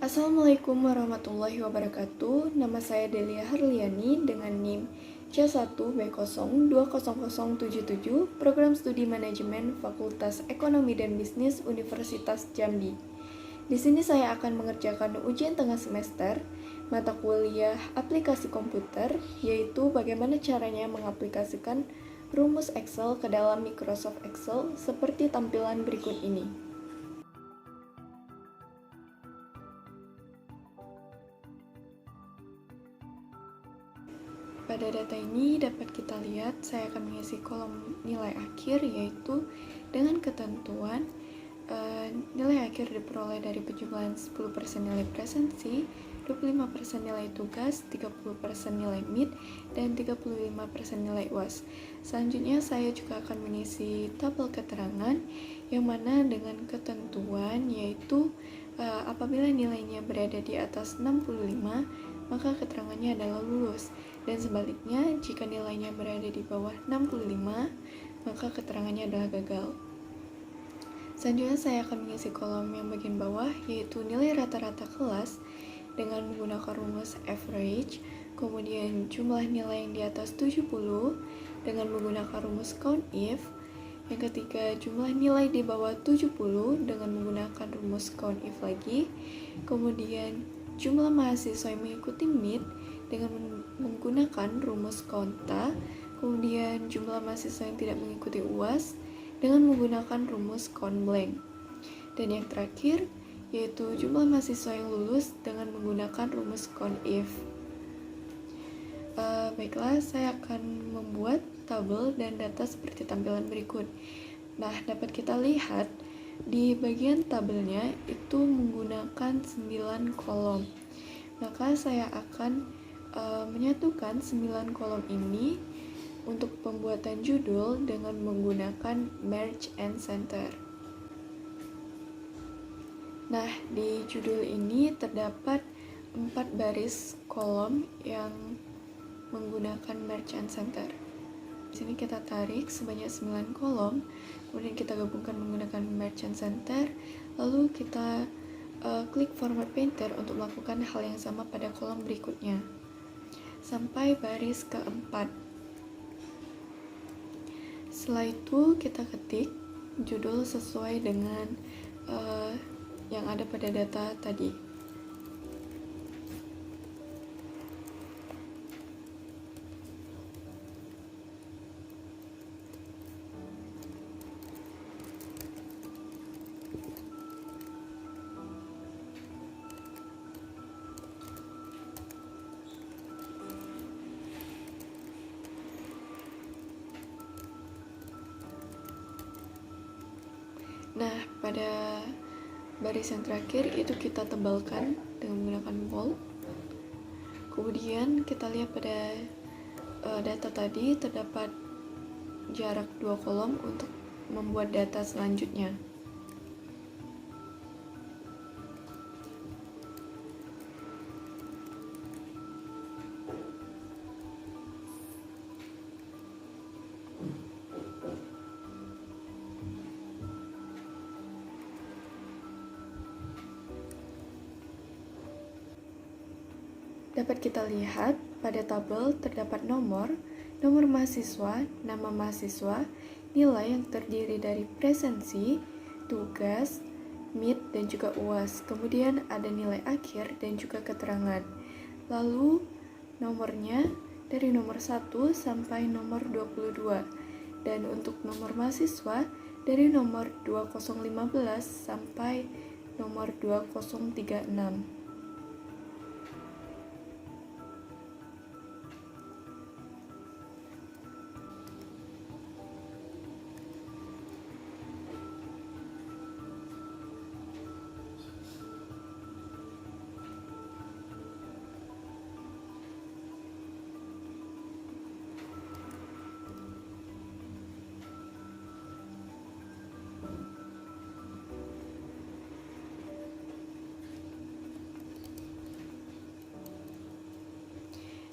Assalamualaikum warahmatullahi wabarakatuh. Nama saya Delia Harliani dengan NIM C1B020077, Program Studi Manajemen Fakultas Ekonomi dan Bisnis Universitas Jambi. Di sini saya akan mengerjakan ujian tengah semester mata kuliah aplikasi komputer, yaitu bagaimana caranya mengaplikasikan rumus Excel ke dalam Microsoft Excel seperti tampilan berikut ini. Pada data ini dapat kita lihat saya akan mengisi kolom nilai akhir, yaitu dengan ketentuan nilai akhir diperoleh dari penjumlahan 10% nilai presensi, 25% nilai tugas, 30% nilai mid, dan 35% nilai UAS. Selanjutnya saya juga akan mengisi tabel keterangan yang mana dengan ketentuan yaitu apabila nilainya berada di atas 65 maka keterangannya adalah lulus, dan sebaliknya jika nilainya berada di bawah 65 maka keterangannya adalah gagal. Selanjutnya saya akan mengisi kolom yang bagian bawah, yaitu nilai rata-rata kelas dengan menggunakan rumus average, kemudian jumlah nilai yang di atas 70 dengan menggunakan rumus COUNTIF, yang ketiga jumlah nilai di bawah 70 dengan menggunakan rumus COUNTIF lagi, kemudian jumlah mahasiswa yang mengikuti MID dengan menggunakan rumus COUNTA, kemudian jumlah mahasiswa yang tidak mengikuti UAS dengan menggunakan rumus COUNTBLANK. Dan yang terakhir yaitu jumlah mahasiswa yang lulus dengan menggunakan rumus COUNTIF. Baiklah, saya akan membuat tabel dan data seperti tampilan berikut. Nah, dapat kita lihat di bagian tabelnya itu menggunakan 9 kolom. Maka saya akan menyatukan 9 kolom ini untuk pembuatan judul dengan menggunakan merge and center. Nah, di judul ini terdapat 4 baris kolom yang menggunakan merge and center. Di sini kita tarik sebanyak 9 kolom, kemudian kita gabungkan menggunakan merge and center, lalu kita klik format painter untuk melakukan hal yang sama pada kolom berikutnya sampai baris keempat. Setelah itu kita ketik judul sesuai dengan yang ada pada data tadi. Nah, pada baris yang terakhir itu kita tebalkan dengan menggunakan bold. Kemudian kita lihat pada data tadi terdapat jarak 2 kolom untuk membuat data selanjutnya. Dapat kita lihat pada tabel terdapat nomor mahasiswa, nama mahasiswa, nilai yang terdiri dari presensi, tugas, mid, dan juga UAS. Kemudian ada nilai akhir dan juga keterangan. Lalu nomornya dari nomor 1 sampai nomor 22. Dan untuk nomor mahasiswa dari nomor 2015 sampai nomor 2036.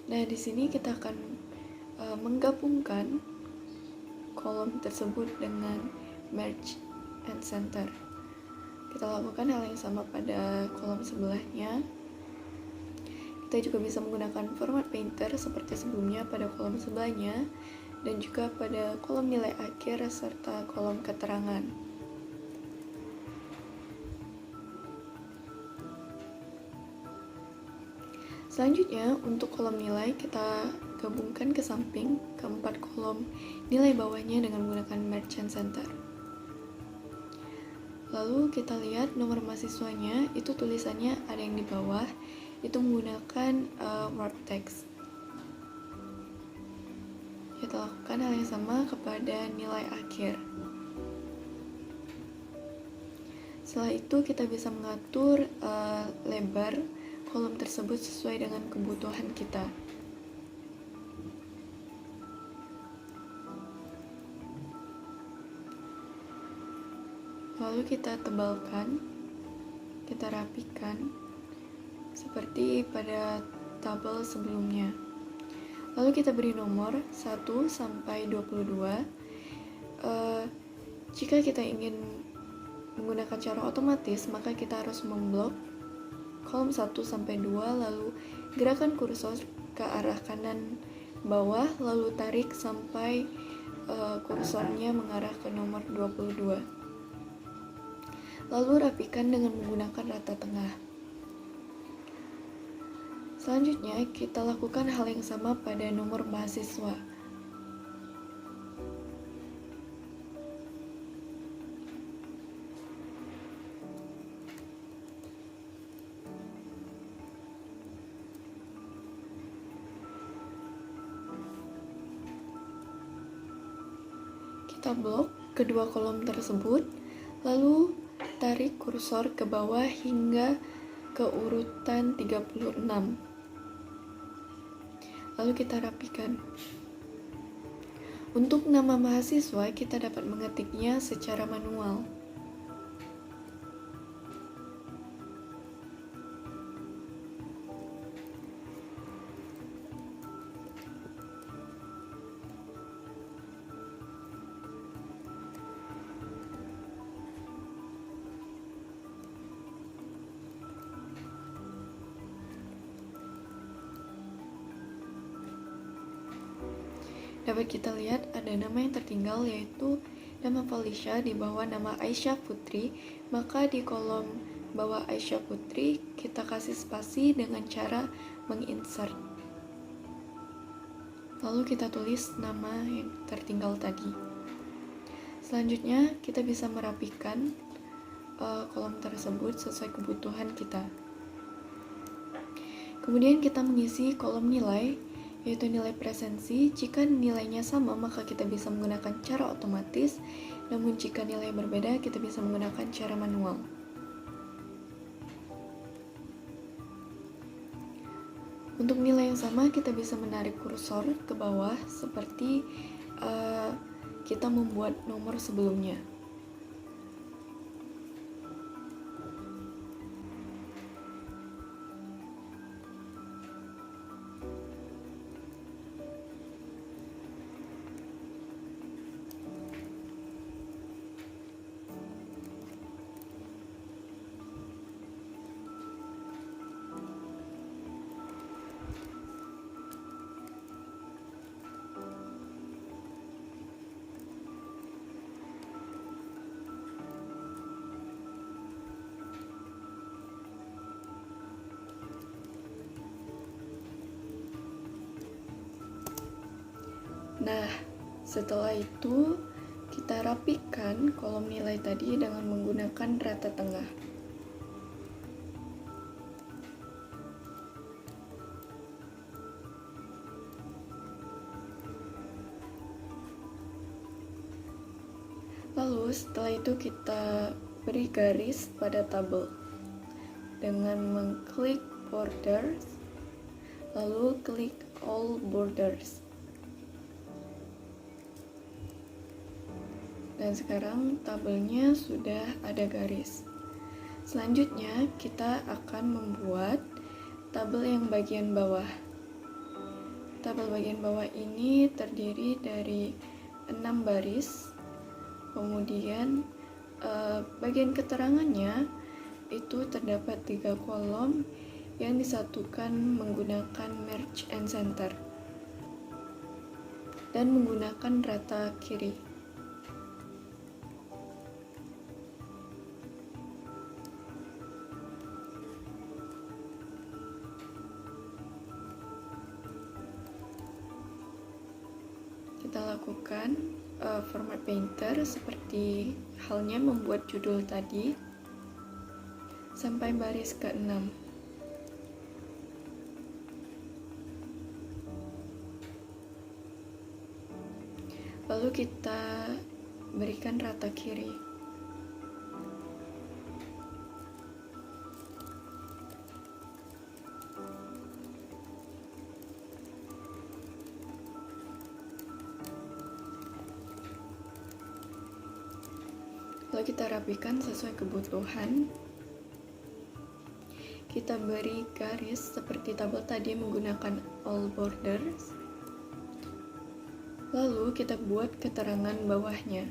Nah, di sini kita akan menggabungkan kolom tersebut dengan merge and center. Kita kita lakukan hal yang sama pada kolom sebelahnya. Kita juga bisa menggunakan format painter seperti sebelumnya pada kolom sebelahnya, dan juga pada kolom nilai akhir serta kolom keterangan. Selanjutnya, untuk kolom nilai kita gabungkan ke samping keempat kolom nilai bawahnya dengan menggunakan Merchant Center. Lalu kita lihat nomor mahasiswanya, itu tulisannya ada yang di bawah, itu menggunakan word text. Kita lakukan hal yang sama kepada nilai akhir. Setelah itu kita bisa mengatur lebar kolom tersebut sesuai dengan kebutuhan kita. Lalu kita tebalkan, kita rapikan seperti pada tabel sebelumnya. Lalu kita beri nomor 1 sampai 22. Jika kita ingin menggunakan cara otomatis, maka kita harus memblok kolom 1 sampai 2, lalu gerakan kursor ke arah kanan bawah, lalu tarik sampai kursornya mengarah ke nomor 22. Lalu rapikan dengan menggunakan rata tengah. Selanjutnya, kita lakukan hal yang sama pada nomor mahasiswa. Kita blok kedua kolom tersebut, lalu tarik kursor ke bawah hingga ke urutan 36. Lalu kita rapikan. Untuk nama mahasiswa, kita dapat mengetiknya secara manual. Dapat kita lihat ada nama yang tertinggal, yaitu nama Felicia di bawah nama Aisyah Putri. Maka di kolom bawah Aisyah Putri kita kasih spasi dengan cara menginsert. Lalu kita tulis nama yang tertinggal tadi. Selanjutnya kita bisa merapikan kolom tersebut sesuai kebutuhan kita. Kemudian kita mengisi kolom nilai, yaitu nilai presensi. Jika nilainya sama, maka kita bisa menggunakan cara otomatis, namun jika nilai berbeda, kita bisa menggunakan cara manual. Untuk nilai yang sama, kita bisa menarik kursor ke bawah seperti kita membuat nomor sebelumnya. Nah, setelah itu kita rapikan kolom nilai tadi dengan menggunakan rata tengah. Lalu setelah itu kita beri garis pada tabel dengan mengklik borders, lalu klik all borders. Dan sekarang tabelnya sudah ada garis. Selanjutnya kita akan membuat tabel yang bagian bawah. Tabel bagian bawah ini terdiri dari 6 baris, kemudian bagian keterangannya itu terdapat 3 kolom yang disatukan menggunakan merge and center dan menggunakan rata kiri. Kita lakukan format painter seperti halnya membuat judul tadi sampai baris ke-6. Lalu kita berikan rata kiri. Lalu kita rapikan sesuai kebutuhan. Kita beri garis seperti tabel tadi menggunakan all borders. Lalu kita buat keterangan bawahnya.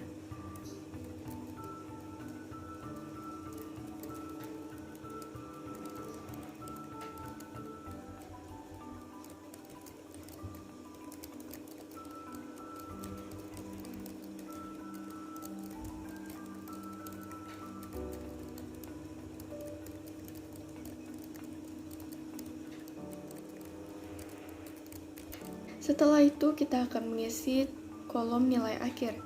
Setelah itu kita akan mengisi kolom nilai akhir,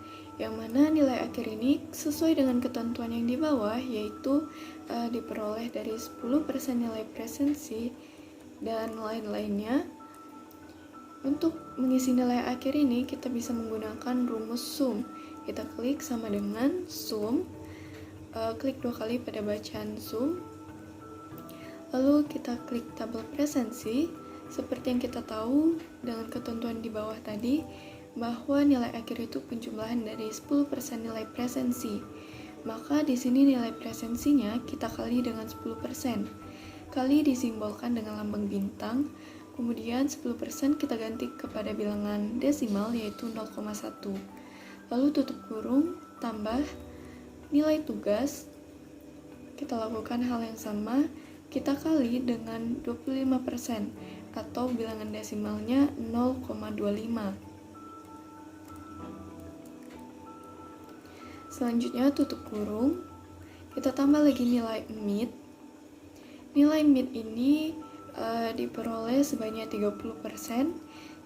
yang mana nilai akhir ini sesuai dengan ketentuan yang di bawah, yaitu diperoleh dari 10% nilai presensi dan lain-lainnya. Untuk mengisi nilai akhir ini kita bisa menggunakan rumus sum. Kita klik sama dengan sum, klik 2 kali pada bacaan sum, lalu kita klik tabel presensi. Seperti yang kita tahu dengan ketentuan di bawah tadi, bahwa nilai akhir itu penjumlahan dari 10% nilai presensi. Maka di sini nilai presensinya kita kali dengan 10%. Kali disimbolkan dengan lambang bintang, kemudian 10% kita ganti kepada bilangan desimal yaitu 0,1. Lalu tutup kurung, tambah nilai tugas. Kita lakukan hal yang sama, kita kali dengan 25%. Atau bilangan desimalnya 0,25. Selanjutnya tutup kurung, kita tambah lagi nilai mid. Nilai mid ini diperoleh sebanyak 30%,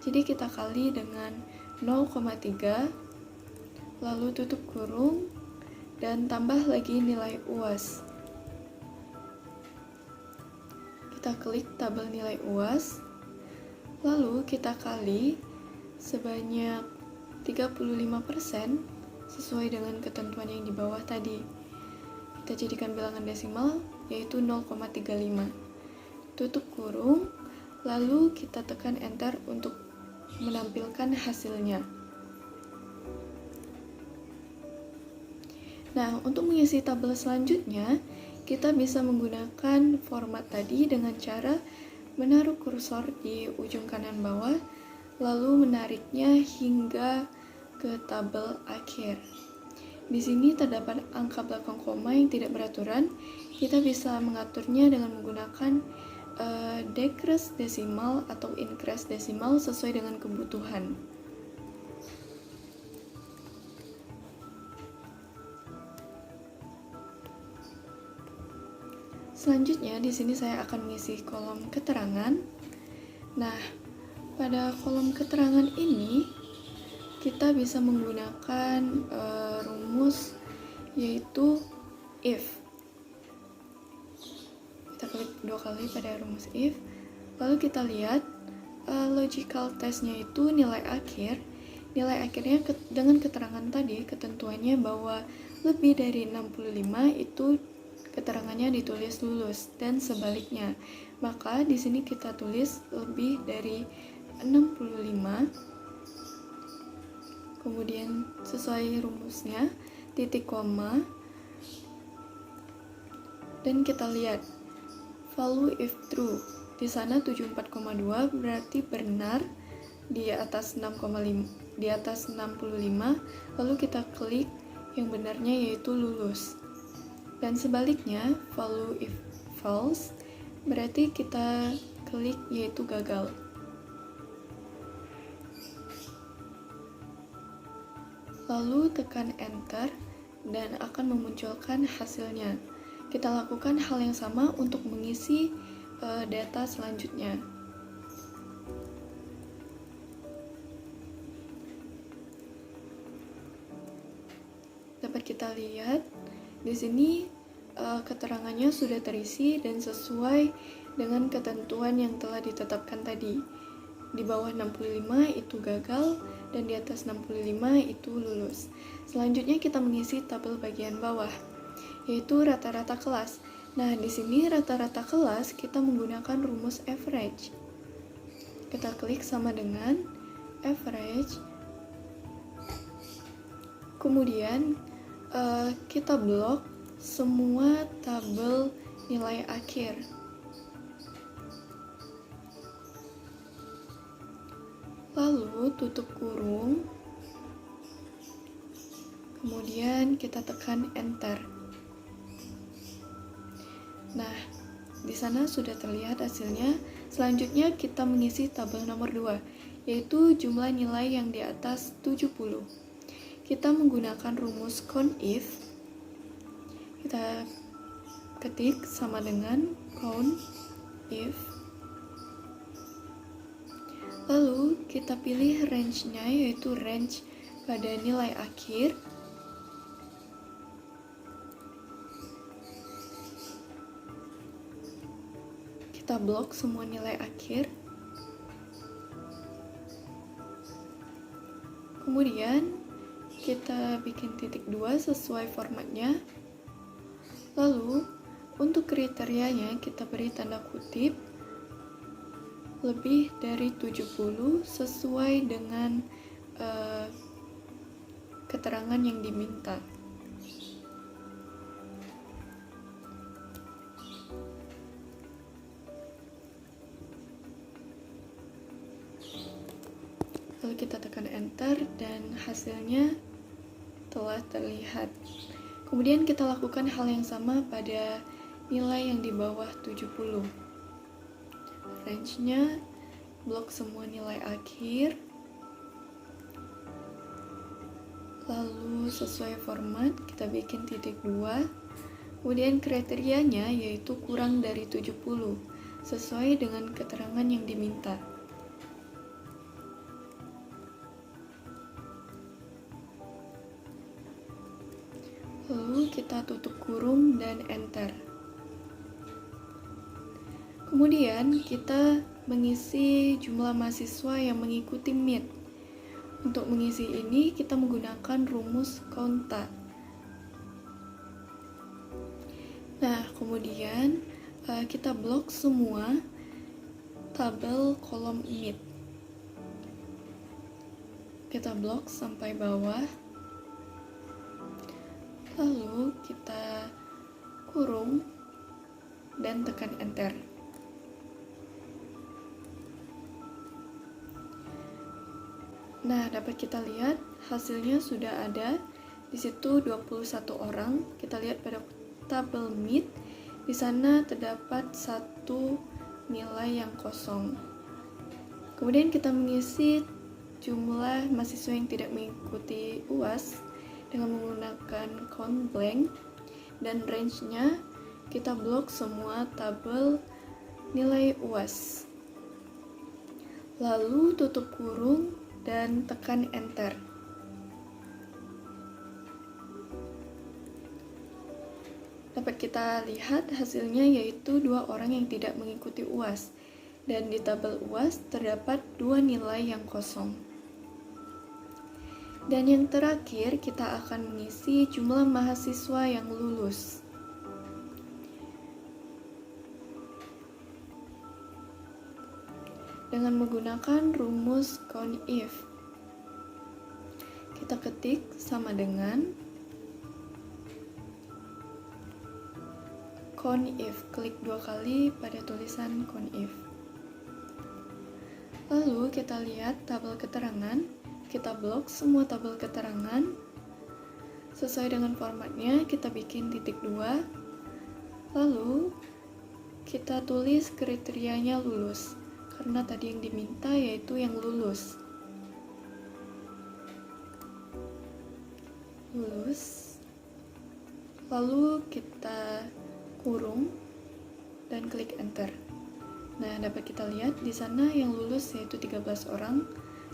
jadi kita kali dengan 0,3, lalu tutup kurung, dan tambah lagi nilai UAS. Kita klik tabel nilai UAS, lalu kita kali sebanyak 35% sesuai dengan ketentuan yang di bawah tadi. Kita jadikan bilangan desimal yaitu 0,35. Tutup kurung, lalu kita tekan enter untuk menampilkan hasilnya. Nah, untuk mengisi tabel selanjutnya, kita bisa menggunakan format tadi dengan cara menaruh kursor di ujung kanan bawah, lalu menariknya hingga ke tabel akhir. Di sini terdapat angka belakang koma yang tidak beraturan. Kita bisa mengaturnya dengan menggunakan decrease desimal atau increase desimal sesuai dengan kebutuhan. Selanjutnya di sini saya akan mengisi kolom keterangan. Nah, pada kolom keterangan ini kita bisa menggunakan rumus yaitu if. Kita klik 2 kali pada rumus if, lalu kita lihat logical testnya itu nilai akhir. Nilai akhirnya dengan keterangan tadi, ketentuannya bahwa lebih dari 65 itu keterangannya ditulis lulus, dan sebaliknya. Maka di sini kita tulis lebih dari 65, kemudian sesuai rumusnya titik koma, dan kita lihat value if true. Di sana 74,2 berarti benar di atas 6,5, di atas 65. Lalu kita klik yang benarnya yaitu lulus. Dan sebaliknya, value if false berarti kita klik yaitu gagal. Lalu tekan enter dan akan memunculkan hasilnya. Kita lakukan hal yang sama untuk mengisi data selanjutnya. Dapat kita lihat di sini keterangannya sudah terisi dan sesuai dengan ketentuan yang telah ditetapkan tadi. Di bawah 65 itu gagal dan di atas 65 itu lulus. Selanjutnya kita mengisi tabel bagian bawah, yaitu rata-rata kelas. Nah, di sini rata-rata kelas kita menggunakan rumus average. Kita klik sama dengan average. Kemudian kita blok semua tabel nilai akhir. Lalu tutup kurung, kemudian kita tekan enter. Nah, di sana sudah terlihat hasilnya. Selanjutnya kita mengisi tabel nomor 2, yaitu jumlah nilai yang di atas 70. Kita menggunakan rumus COUNTIF. Kita ketik sama dengan COUNTIF. Lalu kita pilih range-nya, yaitu range pada nilai akhir. Kita blok semua nilai akhir. Kemudian kita bikin titik 2 sesuai formatnya. Lalu untuk kriterianya kita beri tanda kutip lebih dari 70 sesuai dengan keterangan yang diminta. Lalu kita tekan enter dan hasilnya telah terlihat. Kemudian kita lakukan hal yang sama pada nilai yang di bawah 70. Range-nya blok semua nilai akhir. Lalu sesuai format kita bikin titik 2. Kemudian kriterianya yaitu kurang dari 70 sesuai dengan keterangan yang diminta. Lalu kita tutup kurung dan enter. Kemudian kita mengisi jumlah mahasiswa yang mengikuti MIT. Untuk mengisi ini kita menggunakan rumus COUNTA. Nah, kemudian kita blok semua tabel kolom MIT. Kita blok sampai bawah. Lalu kita kurung dan tekan enter. Nah, dapat kita lihat hasilnya sudah ada. Di situ 21 orang. Kita lihat pada tabel MIT. Di sana terdapat satu nilai yang kosong. Kemudian kita mengisi jumlah mahasiswa yang tidak mengikuti UAS dengan menggunakan count blank, dan range-nya kita blok semua tabel nilai UAS. Lalu tutup kurung dan tekan enter. Dapat kita lihat hasilnya yaitu 2 orang yang tidak mengikuti UAS, dan di tabel UAS terdapat 2 nilai yang kosong. Dan yang terakhir kita akan mengisi jumlah mahasiswa yang lulus. Dengan menggunakan rumus COUNTIF. Kita ketik sama dengan COUNTIF, klik 2 kali pada tulisan COUNTIF. Lalu kita lihat tabel keterangan, kita blok semua tabel keterangan. Sesuai dengan formatnya, kita bikin titik 2, lalu kita tulis kriterianya lulus, karena tadi yang diminta yaitu yang lulus. Lalu kita kurung dan klik enter. Nah, dapat kita lihat di sana yang lulus yaitu 13 orang,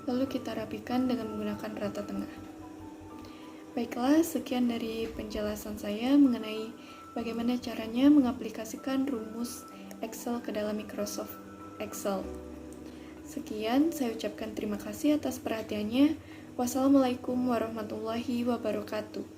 lalu kita rapikan dengan menggunakan rata tengah. Baiklah, sekian dari penjelasan saya mengenai bagaimana caranya mengaplikasikan rumus Excel ke dalam Microsoft Excel. Sekian, saya ucapkan terima kasih atas perhatiannya. Wassalamualaikum warahmatullahi wabarakatuh.